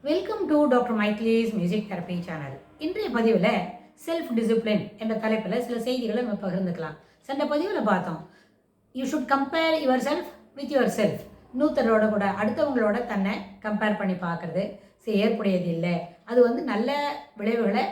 Welcome to doctor மைக்லீஸ் music therapy channel. இன்றைய பதிவில் செல்ஃப் டிசிப்ளின் என்ற தலைப்பில் சில செய்திகளை நம்ம பகிர்ந்துக்கலாம். சென்ற பதிவில் பார்த்தோம், you should compare yourself with yourself. இன்னொருத்தரோட கூட அடுத்தவங்களோட தன்னை கம்பேர் பண்ணி பார்க்குறது ஏற்புடையது இல்லை, அது நல்ல விளைவுகளை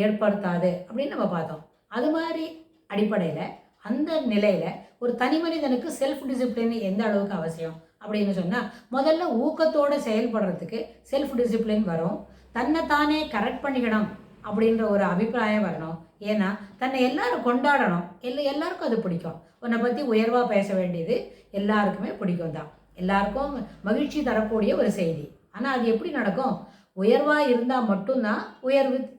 ஏற்படுத்தாது அப்படின்னு நம்ம பார்த்தோம். அது மாதிரி அடிப்படையில் அந்த நிலையில் ஒரு தனி மனிதனுக்கு செல்ஃப் டிசிப்ளின் எந்த அளவுக்கு அவசியம் அப்படின்னு சொன்னால், முதல்ல ஊக்கத்தோடு செயல்படுறதுக்கு செல்ஃப் டிசிப்ளின் வரும். தன்னைத்தானே கரெக்ட் பண்ணிக்கணும் அப்படின்ற ஒரு அபிப்பிராயம் வரணும். ஏன்னா தன்னை எல்லாரும் கொண்டாடணும், எல்லாருக்கும் அது பிடிக்கும். உன்னை பற்றி உயர்வாக பேச வேண்டியது எல்லாருக்குமே பிடிக்கும் தான், எல்லாருக்கும் மகிழ்ச்சி தரக்கூடிய ஒரு செய்தி. ஆனால் அது எப்படி நடக்கும்? உயர்வாக இருந்தால் மட்டும்தான்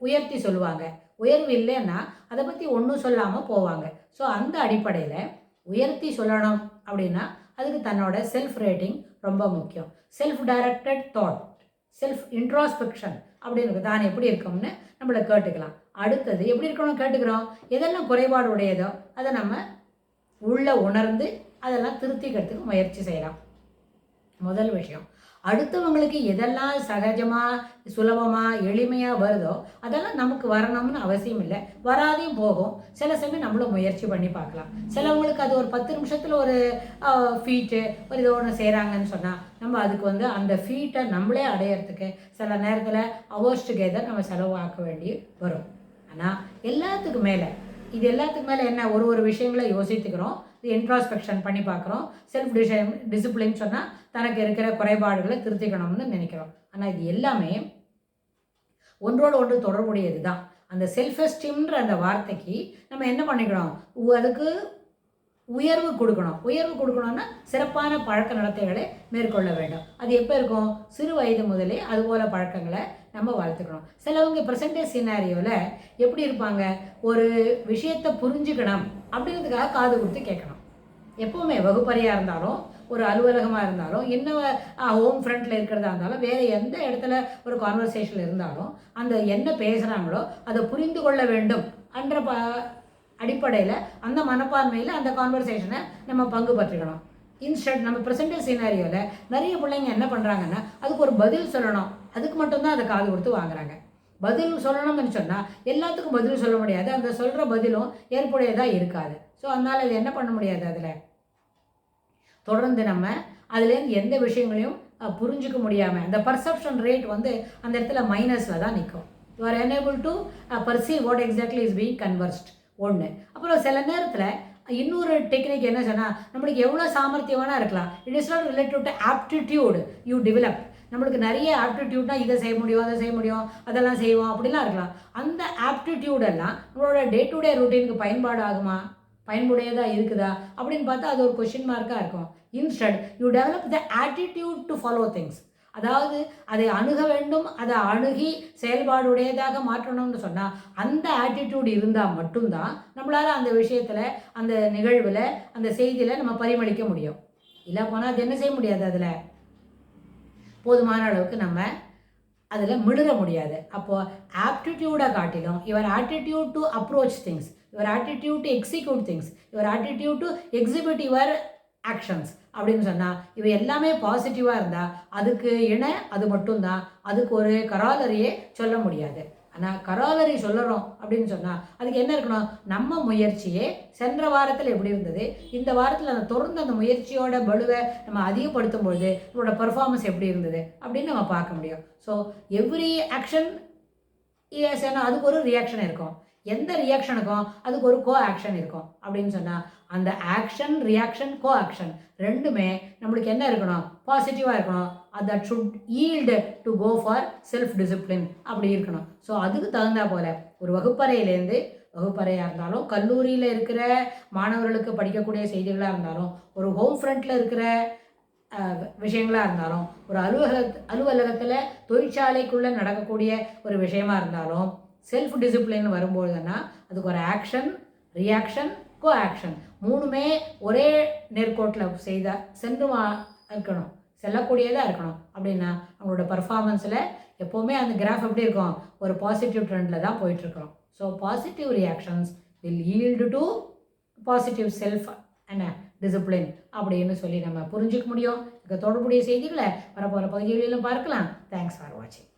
உயர்த்தி சொல்லுவாங்க. உயர்வு இல்லைன்னா அதை பற்றி ஒன்றும் சொல்லாமல் போவாங்க. ஸோ அந்த அடிப்படையில் உயர்த்தி சொல்லணும் அப்படின்னா அதுக்கு தன்னோட செல்ஃப் ரேட்டிங் ரொம்ப முக்கியம். Self directed thought, self introspection அப்படின்னு தான் எப்படி இருக்கோம்னு நம்மளை கேட்டுக்கலாம். அடுத்தது எப்படி இருக்கணும் கேட்டுக்கிறோம், எதெல்லாம் குறைபாடு உடையதோ அதை நம்ம உள்ளே உணர்ந்து அதெல்லாம் திருத்திக்கிறதுக்கு முயற்சி செய்யலாம். முதல் விஷயம். அடுத்தவங்களுக்கு எதெல்லாம் சகஜமாக சுலபமாக எளிமையாக வருதோ அதெல்லாம் நமக்கு வரணும்னு அவசியம் இல்லை, வராதையும் போகும். சில சமயம் நம்மளும் முயற்சி பண்ணி பார்க்கலாம். சிலவங்களுக்கு அது ஒரு 10 நிமிஷத்தில் ஒரு ஃபீட்டு ஒரு இது ஒன்று செய்கிறாங்கன்னு சொன்னால் நம்ம அதுக்கு அந்த ஃபீட்டை நம்மளே அடையிறதுக்கு சில நேரத்தில் அவர்ஸ் டுகெதர் நம்ம செலவாக்க வேண்டி வரும். ஆனால் எல்லாத்துக்கும் மேலே என்ன ஒரு விஷயங்களை யோசித்துக்கிறோம், இது இன்ட்ராஸ்பெக்ஷன் பண்ணி பார்க்குறோம். செல்ஃப் டிசிப்ளின் சொன்னால் தனக்கு இருக்கிற குறைபாடுகளை திருத்திக்கணும்னு நினைக்கிறோம். ஆனால் இது எல்லாமே ஒன்றோடு ஒன்று தொடர்புடையது தான். அந்த செல்ஃப் எஸ்டீம்ன்ற அந்த வார்த்தைக்கு நம்ம என்ன பண்ணிக்கணும், அதுக்கு உயர்வு கொடுக்கணும்னா சிறப்பான பழக்க நடத்தைகளை மேற்கொள்ள வேண்டும். அது எப்போ இருக்கும்? சிறு வயது முதலே அதுபோல் பழக்கங்களை நம்ம வளர்த்துக்கணும். சிலவங்க ப்ரெசன்டேஜ் சினாரியோவில் எப்படி இருப்பாங்க, ஒரு விஷயத்தை புரிஞ்சுக்கணும் அப்படிங்கிறதுக்காக காது கொடுத்து கேட்கணும். எப்போவுமே வகுப்பறையாக இருந்தாலும் ஒரு அலுவலகமாக இருந்தாலும் இன்னும் ஹோம் ஃப்ரண்ட்டில் இருக்கிறதா இருந்தாலும் வேறு எந்த இடத்துல ஒரு கான்வர்சேஷன் இருந்தாலும் அந்த என்ன பேசுகிறாங்களோ அதை புரிந்து கொள்ள வேண்டும் என்ற அடிப்படையில் அந்த மனப்பான்மையில் அந்த கான்வர்சேஷனை நம்ம பங்கு பற்றிக்கணும். இன்ஸ்டன்ட் நம்ம ப்ரெசன்டேஜ் சினாரியோவில் நிறைய பிள்ளைங்க என்ன பண்ணுறாங்கன்னா அதுக்கு ஒரு பதில் சொல்லணும், அதுக்கு மட்டும்தான் அதை காது கொடுத்து வாங்குறாங்க. பதில் சொல்லணும்னு சொன்னால் எல்லாத்துக்கும் பதில் சொல்ல முடியாது, அந்த சொல்கிற பதிலும் ஏற்புடையதாக இருக்காது. ஸோ அதனால் இது என்ன பண்ண முடியாது, அதில் தொடர்ந்து நம்ம அதுலேருந்து எந்த விஷயங்களையும் புரிஞ்சிக்க முடியாமல் அந்த பர்செப்ஷன் ரேட் அந்த இடத்துல மைனஸில் தான் நிற்கும். You are enable to perceive what exactly is being conversed ஒன்று. அப்புறம் சில நேரத்தில் இன்னொரு டெக்னிக் என்ன சொன்னால், நம்மளுக்கு எவ்வளோ சாமர்த்தியமான இருக்கலாம், it is not related to aptitude you develop. நம்மளுக்கு நிறைய ஆப்டிடியூட்னா இதை செய்ய முடியும் அதை செய்ய முடியும் அதெல்லாம் செய்வோம் அப்படிலாம் இருக்கலாம். அந்த ஆப்டிடியூடெல்லாம் நம்மளோட டே டு டே ரொட்டீனுக்கு பயன்பாடு ஆகுமா, பயன்புடையதாக இருக்குதா அப்படின்னு பார்த்தா அது ஒரு கொஷின் மார்க்காக இருக்கும். Instead you develop the attitude to follow things. அதாவது அதை அணுக வேண்டும், அதை அணுகி செயல்பாடுடையதாக மாற்றணும்னு சொன்னால் அந்த ஆட்டிடியூட் இருந்தால் மட்டும்தான் நம்மளால் அந்த விஷயத்தில் அந்த நிகழ்வில் அந்த செய்தியில் நம்ம பரிமளிக்க முடியும். இல்லை போனால் அது என்ன செய்ய முடியாது, அதில் போதுமான அளவுக்கு நம்ம அதில் மிடுற முடியாது. அப்போது ஆப்டிடியூடை காட்டிலும் your attitude to approach things, your attitude to execute things, your attitude to exhibit your actions அப்படின்னு சொன்னால் இவை எல்லாமே பாசிட்டிவாக இருந்தால் அதுக்கு அது மட்டும்தான், அதுக்கு ஒரு கராலரியே சொல்ல முடியாது. ஆனால் கராலரி சொல்லறோம் அப்படின்னு சொன்னால் அதுக்கு என்ன இருக்கணும், நம்ம முயற்சியே சென்ற வாரத்தில் எப்படி இருந்தது, இந்த வாரத்தில் அந்த தொடர்ந்து அந்த முயற்சியோட பலுவை நம்ம அதிகப்படுத்தும் பொழுது நம்மளோட பர்ஃபார்மன்ஸ் எப்படி இருந்தது அப்படின்னு நம்ம பார்க்க முடியும். ஸோ எவ்ரி ஆக்ஷன் அதுக்கு ஒரு ரியாக்ஷன் இருக்கும், எந்த ரியாக்ஷனுக்கும் அதுக்கு ஒரு கோ ஆக்ஷன் இருக்கும் அப்படின்னு சொன்னால் அந்த ஆக்ஷன் ரியாக்ஷன் கோ ஆக்ஷன் ரெண்டுமே நம்மளுக்கு என்ன இருக்கணும், பாசிட்டிவாக இருக்கணும். That should yield to go for self discipline அப்படி இருக்கணும். ஸோ அதுக்கு தகுந்தா போல் ஒரு வகுப்பறையாக இருந்தாலும் கல்லூரியில் இருக்கிற மாணவர்களுக்கு படிக்கக்கூடிய செய்திகளாக இருந்தாலும் ஒரு ஹோம் ஃப்ரண்ட்டில் இருக்கிற விஷயங்களாக இருந்தாலும் ஒரு அலுவலகத்தில் தொழிற்சாலைக்குள்ளே நடக்கக்கூடிய ஒரு விஷயமா இருந்தாலும் செல்ஃப் டிசிப்ளின் வரும்போதுன்னா அதுக்கு ஒரு ஆக்ஷன் ரியாக்ஷன் கோ ஆக்ஷன் மூணுமே ஒரே நேர்கோட்டில் இருக்கணும், செல்லக்கூடியதாக இருக்கணும். அப்படின்னா அவங்களோட பர்ஃபார்மன்ஸில் எப்போவுமே அந்த கிராஃப் எப்படி இருக்கும், ஒரு பாசிட்டிவ் ட்ரெண்டில் தான் போயிட்டுருக்கிறோம். So positive reactions will yield to positive self and discipline அப்படின்னு சொல்லி நம்ம புரிஞ்சுக்க முடியும். இதுக்கு தொடர்புடைய செய்திகளை வரப்போகிற பகுதிகளிலும் பார்க்கலாம். தேங்க்ஸ் ஃபார் வாட்சிங்.